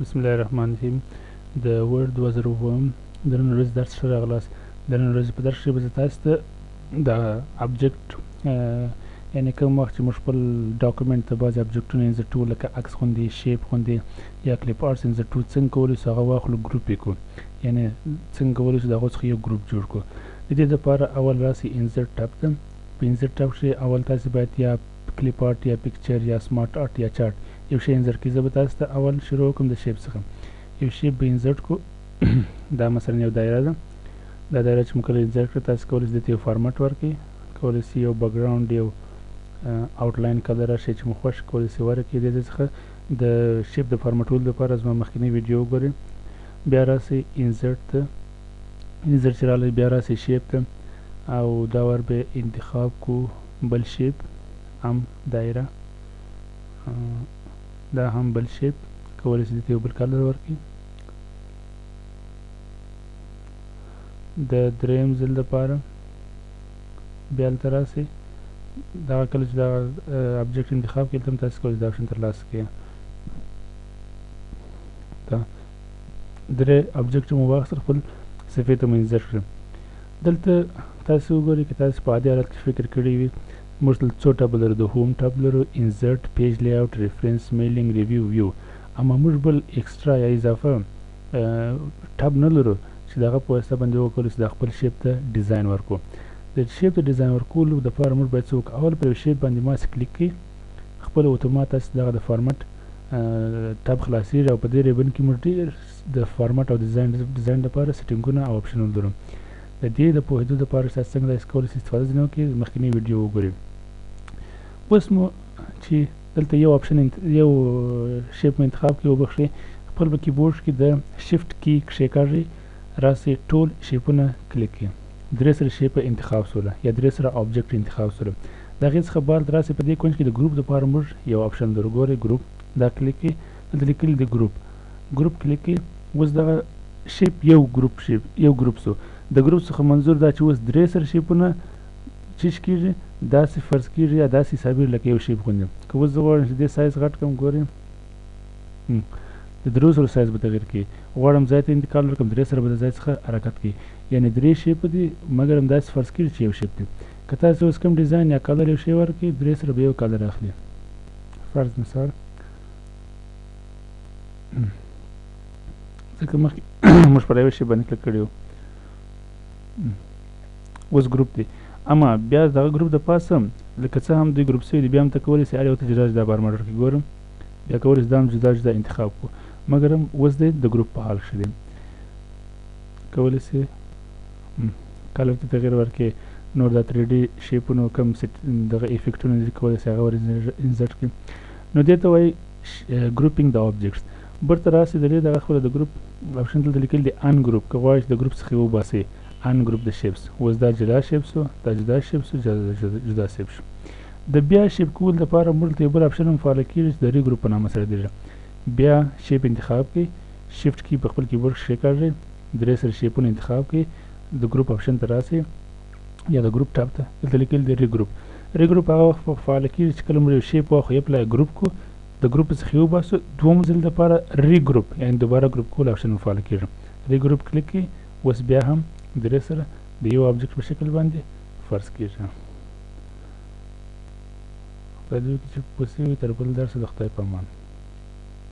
بسم الله الرحمن الرحیم. د ورډ 2002 د نن ورځې درس ښه راغلاست. د نن ورځې په درس کې به زه تاسو ته د ابجکټ یعنې کوم وخت چې موږ خپل ډاکومنټ ته بعضې ابجکټونه انسرټو لکه عکس غوندې شیپ غوندې یا کلیپ آرټس انسرټو څنګه کولی شو هغه واخلو ګروپ یې کړو، یعنې څنګه کولی شو د هغو څخه یو ګروپ جوړ کړو. د دې دپاره اول راسئ انسرټ ټاب ته. په انسرټ ټاب کښې اول تاسې باید یا کلیپ آرټ یا پکچر یا سمارټ آرټ یا چارټ یو شی انسرټ کړئ. زه به تاسو ته اول شروع کوم د شیپ څخه. یو شیپ به انسرټ کړو. دا مثلا یو دایره ده. دا دایره چې موږ کله انسرټ کړو تاسو کولی شئ دې ته یو فارمټ ورکړئ، کولی شئ یو بیکګراوند یو آوټلاین کلر هر شی چې مو خوښ کولی شئ ورکړئ. د دې څخه د شیپ د فارمټولو لپاره زما مخکینی ویډیو وګورئ. بیا راسئ انسرټ ته. انسرټ چې راغلی بیا راسئ شیپ ته او دا ور به انتخاب کړو بل شیپ هم دایره، دا هم بل شیپ کولی شئ دې ته یو بل کلر ورکړئ. د دریم ځل دپاره بیا هلته راسئ. دغه کله چې دغه ابجکټ انتخاب کړئ دلته هم تاسې کولی شئ دا اپشن ترلاسه کړئ. دا درې ابجکټ مو واخیستل، خپل صفحې ته مو انسرټ کړل. دلته تاسې وګورئ که تاسې په عادي حالت کې فکر کړی وي موږ دلته څو ټابه لرو. د هوم ټاب لرو، انسرټ، پیج لی آوټ، ریفرنس، میلینګ، ریویو، ویو. اما موږ بل اکسټرا یا اضافه ټاب نه لرو چې د هغه په واسطه باندې وکولو چې د خپل شیپ ته ډیزاین ورکړو. د شیپ ته ډیزاین ورکولو دپاره موږ باید څه وکړو؟ اول پر یو شیپ باندې ماسې کلیک کړئ، خپله اتومات تاسې دغه د فارمټ ټاب خلاصېږي او په دې ریبن کې موږ ډېر د فارمټ او ډیزاین لپاره سیټینګونه او اپشنونه لرو. د دې د پوهېدو دپاره چې تاسو څنګه داسې کولی شئ استفاده ځینې وکړئ مخکینی ویډیو وګورئ. اوس مو چې دلته یو اپشن یو شیپ مو انتخاب کړئ وبخښئ، خپل په کیبورډ کې د شفټ کی کښېکاږئ، راسئ ټول شیپونه کلیک کړئ. درې سره شیپ انتخاب سوله یا درې سره آبجکټ انتخاب سوله. د هغې څخه بعد راسئ په دې کونج کې د ګروپ دپاره موږ یو اپشن لرو. ګورئ ګروپ، دا کلیک کړئ، دلته لیکلي د ګروپ کلیک کړئ. اوس دغه شیپ یو ګروپ سو. د ګروپ څخه منظور دا چې اوس درې سره شیپونه چیش کېږي داسې فرض کېږي یا داسې حسابېږي لکه یو شیپ غوندې. که اوس زه غواړم چې دې سایز غټ کړم، ګورئ د درو سره سایز به تغیر کړي. غواړم ځای ته انتقال ورکړم، درې سره به د ځای څخه حرکت کړي، یعنې درې شیپه دي مګر همداسې فرض کېږي چې یو شیپ دی. که تاسې اوس کوم ډیزاین یا کلر یو شی ورکړئ درې سره به یو کلر اخلي. فرض مثال ځکه مخکې موږ پر یوه شی باندې کلیک کړي وو. اوس ګروپ دی، اما بیا دغه ګروپ د پاسه لکه څه هم دوی ګروپ سوي دي بیا هم ته کولی شئ هر یو ته جدا جدا بارمټر کړي. ګورم بیا کولی شئ دا هم جدا جدا انتخاب کړو مګر هم اوس دی د ګروپ په حال کښې دی. کولی شئ کلر ته تغیر ورکړئ. نور دا 3D شیپونو کوم دغه افیکټونه دي کولی شئ هغه ور انسرټ کړئ. نو دې ته وایي ګروپینګ د آبجکټس. برته راسئ د دې دغه خپله د ګروپ اپشن دلته لیکلي دی ان ګروپ. که غواړئ چې د ګروپ څخه یې وباسئ ان ګروپ د شیپس. اوس دا جدا شیپ سو، دا جدا شیپ سو، جدا شیپ شو. د بیا شیپ کول دپاره موږ ته یو بل اپشن هم فعاله کېږي چې د ری ګروپ په نامه سره دی. بیا شیپ انتخاب کړئ، شفټ کی په خپل کیبورډ کښېکاږئ، درې سره شیپونه انتخاب کړئ، د ګروپ اپشن ته راسئ یا د ګروپ ټاب ته، دلته لیکلي دی ری ګروپ. ری ګروپ هغه وخت فعاله کېږي چې کله موږ یو شیپ واخلو یو پله ګروپ کړو، د ګروپ څخه یې وباسو، دویم ځل دپاره ری ګروپ یعنې دوباره ګروپ کول اپشن فعاله کېږي. ری ګروپ کلیک کړئ. اوس بیا هم درې سره د یو آبجکټ په شکل باندې فرض کېږي. خدای دې وکړي چې پوه سوي وي. تر بل درسه د خدای په امان.